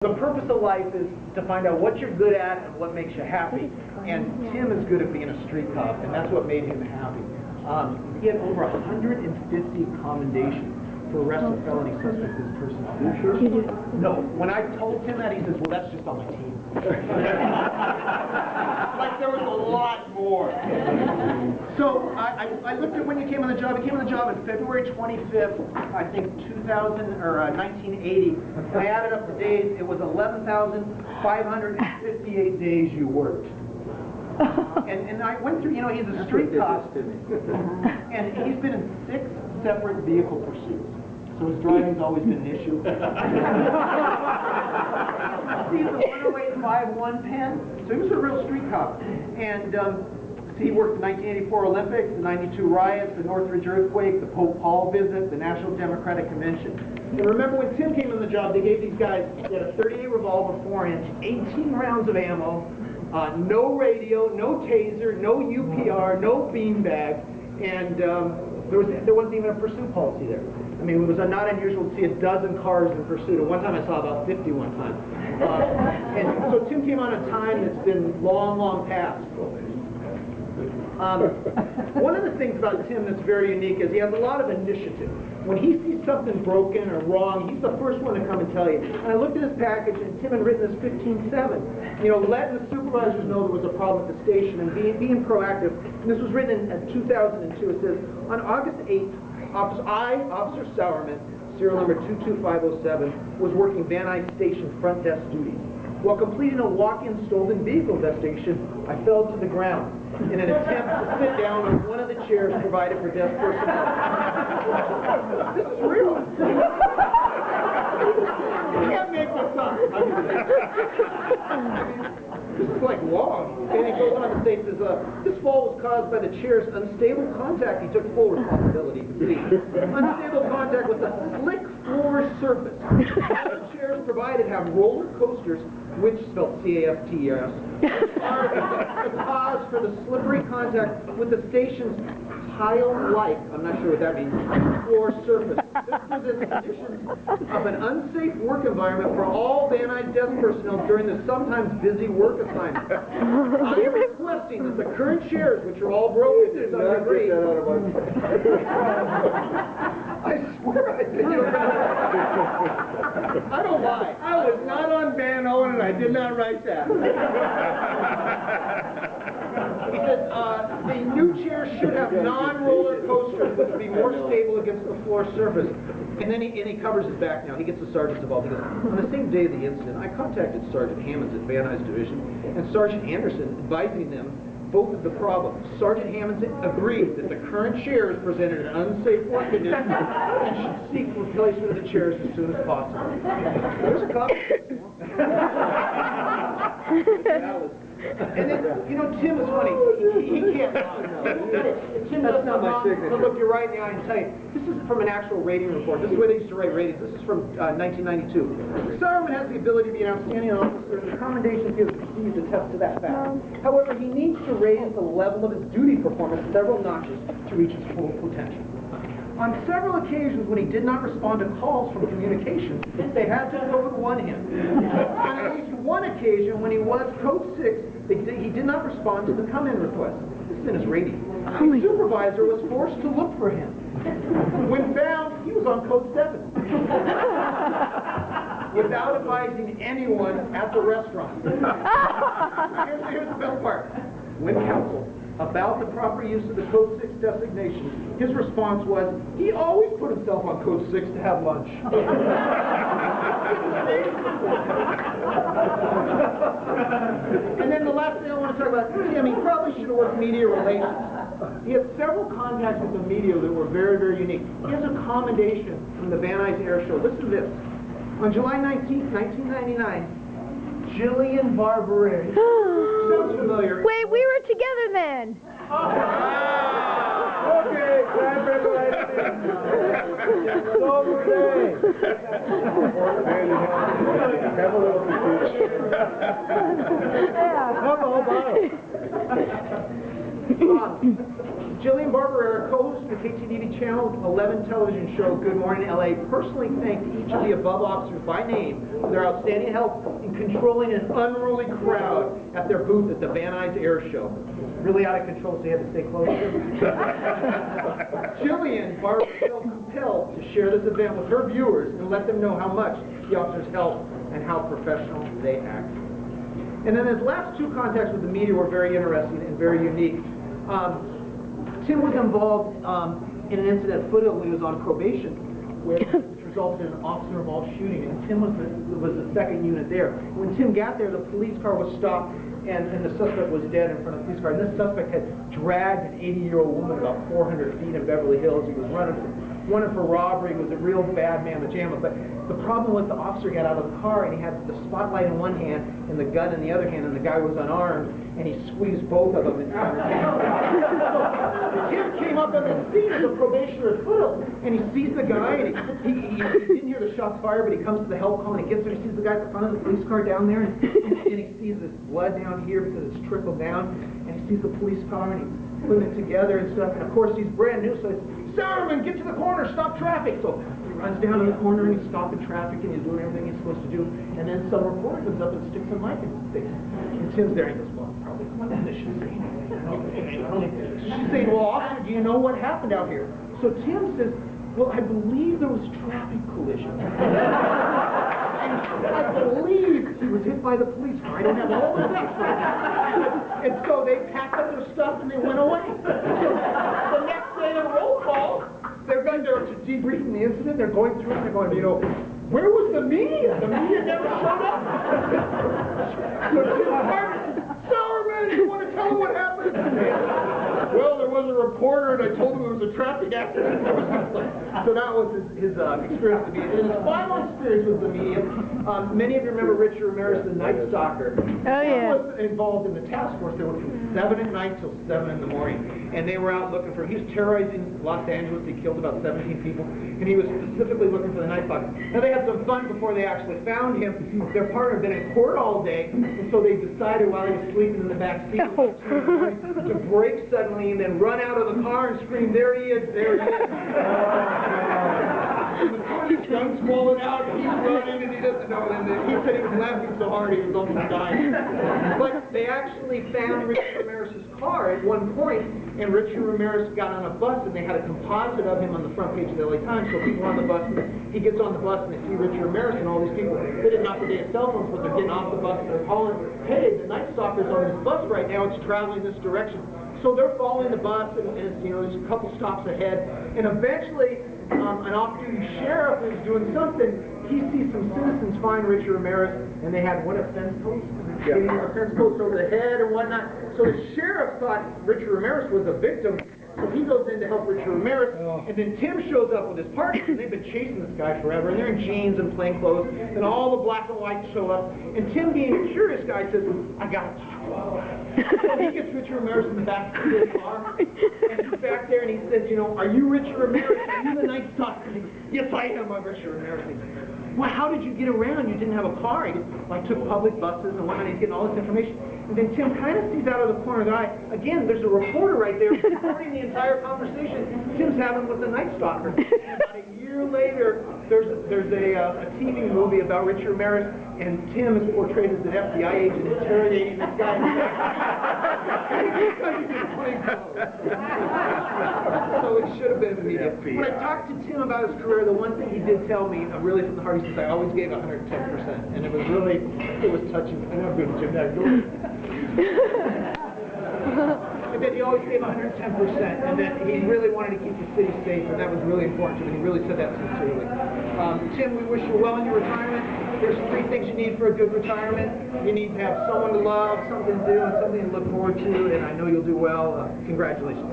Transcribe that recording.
The purpose of life is to find out what you're good at and what makes you happy. And Tim is good at being a street cop, and that's what made him happy. He had over 150 commendations for arrest of felony suspects as personnel. You sure? No. When I told Tim that, he says, well, that's just on my team. Like there was a lot more. So I looked at when you came on the job. You came on the job on February 25th, I think 1980. I added up the days. It was 11,558 days you worked. And I went through, you know, he's a street cop, and he's been in 6 separate vehicle pursuits. So his driving's always been an issue. He's a 10851 pen, so he was a real street cop. And he worked the 1984 Olympics, the 92 riots, the Northridge earthquake, the Pope Paul visit, the National Democratic Convention. And remember when Tim came on the job, they gave these guys, they had a 38 revolver, 4-inch, 18 rounds of ammo, no radio, no taser, no UPR, no beanbag, and there wasn't even a pursuit policy there. I mean, it was not unusual to see a dozen cars in pursuit. At one time I saw about 50 one time. And so Tim came on a time that's been long, long past. One of the things about Tim that's very unique is he has a lot of initiative. When he sees something broken or wrong, he's the first one to come and tell you. And I looked at his package, and Tim had written this 15-7. You know, letting the supervisors know there was a problem at the station and being proactive. And this was written in 2002. It says, on August 8th, Officer Sowerman, serial number 22507, was working Van Nuys Station front desk duties. While completing a walk-in stolen vehicle investigation, I fell to the ground in an attempt to sit down on one of the chairs provided for desk personnel. This is real. You can't make this up. This is like long. And he goes on to say, says, this fall was caused by the chair's unstable contact. He took full responsibility. Unstable contact with a slick floor surface. All the chairs provided have roller coasters, which spelled C-A-F-T-E-R-S, are the cause for the slippery contact with the station's tile-like, I'm not sure what that means, floor surface. This presents conditions of an unsafe work environment for all Van Nuys desk personnel during the sometimes busy work assignment. I am requesting that the current chairs, which are all broken to some degree, I swear I did. I don't lie. I was not on Van Owen and I did not write that. He says, the new chairs should have non-roller coasters which would be more stable against the floor surface. And then he covers his back now. He gets the sergeants involved. He goes, on the same day of the incident, I contacted Sergeant Hammonds at Van Nuys Division and Sergeant Anderson, advising them both of the problems. Sergeant Hammonds agreed that the current chairs presented an unsafe work condition and should seek replacement of the chairs as soon as possible. There's a copy. And then, you know, Tim is funny. He can't lie. Tim does not lie. He'll look you right in the eye and tell you, this is from an actual rating report. This is the way they used to write ratings. This is from 1992. Sowerman has the ability to be an outstanding officer, and the commendations he has received attest to that fact. However, he needs to raise the level of his duty performance several notches to reach his full potential. On several occasions when he did not respond to calls from communications, they had to code 1 him. On at least one occasion when he was code 6, he did not respond to the come-in request. This is in his rating. The supervisor was forced to look for him. When found, he was on code 7. Without advising anyone at the restaurant. Here's the best part. When counseled about the proper use of the code 6 designation, his response was, he always put himself on code 6 to have lunch. And then the last thing I want to talk about, Tim, he probably should have worked media relations. He had several contacts with the media that were very, very unique. He has a commendation from the Van Nuys Air Show. Listen to this. On July 19th, 1999, Jillian Barbereri. Sounds familiar. Wait, we were together then. Okay, congratulations. Over day. Have a little confusion. Yeah. Have the whole bottle. Jillian Barber, co-host of the KTDV Channel 11 television show Good Morning LA, personally thanked each of the above officers by name for their outstanding help in controlling an unruly crowd at their booth at the Van Nuys Air Show. Really out of control, so you had to stay close. Jillian Barber felt compelled to share this event with her viewers and let them know how much the officers helped and how professional they act. And then his last two contacts with the media were very interesting and very unique. Tim was involved in an incident at Foothill when he was on probation, which resulted in an officer-involved shooting, and Tim was the second unit there. When Tim got there, the police car was stopped, and the suspect was dead in front of the police car. And this suspect had dragged an 80-year-old woman about 400 feet in Beverly Hills. He was wanted for robbery. He was a real bad man pajama. But the problem was the officer got out of the car, and he had the spotlight in one hand and the gun in the other hand, and the guy was unarmed, and he squeezed both of them in front of him. Tim came up on the scene as a probationer at Foothill, and he sees the guy, and he didn't hear the shots fired, but he comes to the help call, and he gets there, he sees the guy at the front of the police car down there, and he sees this blood down here because it's trickled down, and he sees the police car, and he's putting it together and stuff, and of course he's brand new, so he's, Sourman, get to the corner, stop traffic! So he runs down to the corner, and he's stopping traffic, and he's doing everything he's supposed to do, and then some reporter comes up and sticks a mic in his face, and Tim's there, and he goes, well, probably Melinda should say anything. She's saying, well, officer, do you know what happened out here? So Tim says, well, I believe there was traffic collision. And I believe he was hit by the police car. I don't have all the facts right now. And so they packed up their stuff and they went away. So the next day in roll call, they're debriefing the incident. They're going through it and they're going, you know, where was the media? The media never showed up. So Tim Martin, Sourman, you want to tell them what happened? Well, there was a reporter, and I told him it was a traffic accident. So that was his experience with the media. And his final experience with the media, many of you remember Richard Ramirez, the Night Stalker. Oh, yeah. He was involved in the task force. They were from 7 at night till 7 in the morning. And they were out looking for him. He was terrorizing Los Angeles. He killed about 17 people. And he was specifically looking for the Night Stalker. Now, they had some fun before they actually found him. Their partner had been in court all day, and so they decided while he was sleeping in the back seat to break suddenly and then run out of the car and scream, there he is, there he is. His gun's falling out, and he's running, and he doesn't know. And he said he was laughing so hard he was almost dying. But they actually found Richard Ramirez's car at one point, and Richard Ramirez got on a bus, and they had a composite of him on the front page of the LA Times. So people on the bus, he gets on the bus, and they see Richard Ramirez, and all these people, they didn't have the day of cell phones, but they're getting off the bus, and they're calling, hey, the Night Stalker's on this bus right now, it's traveling this direction. So they're following the bus, and you know, there's a couple stops ahead, and eventually, an off-duty sheriff is doing something. He sees some citizens find Richard Ramirez, and they had what, a fence post? Yeah. A fence post over the head and whatnot. So the sheriff thought Richard Ramirez was a victim, so he goes in to help Richard Ramirez, and then Tim shows up with his partner, and they've been chasing this guy forever, and they're in jeans and plain clothes, and all the black and whites show up, and Tim, being a curious guy, says, I got to talk about it. So he gets Richard Ramirez in the back of his car, and he's back there, and he says, you know, are you Richard Ramirez? Are you the Night Stalker? He goes, yes, I am, I'm Richard Ramirez. He goes, well, how did you get around? You didn't have a car. He goes, well, I took public buses and whatnot. He's getting all this information. And then Tim kind of sees out of the corner of the eye, again, there's a reporter right there recording the entire conversation Tim's having with the Night Stalker. And about a year later, there's a TV movie about Richard Ramirez, and Tim is portrayed as an FBI agent interrogating this guy. So it should have been in the media. When I talked to Tim about his career, the one thing he did tell me, really from the heart, he says, I always gave 110%. And it was really, it was touching. I know I'm doing Jim back door. And that he always gave 110%, and that he really wanted to keep the city safe, and that was really important to him, and he really said that sincerely. Tim, we wish you well in your retirement. There's 3 things you need for a good retirement. You need to have someone to love, something to do, and something to look forward to, and I know you'll do well. Congratulations.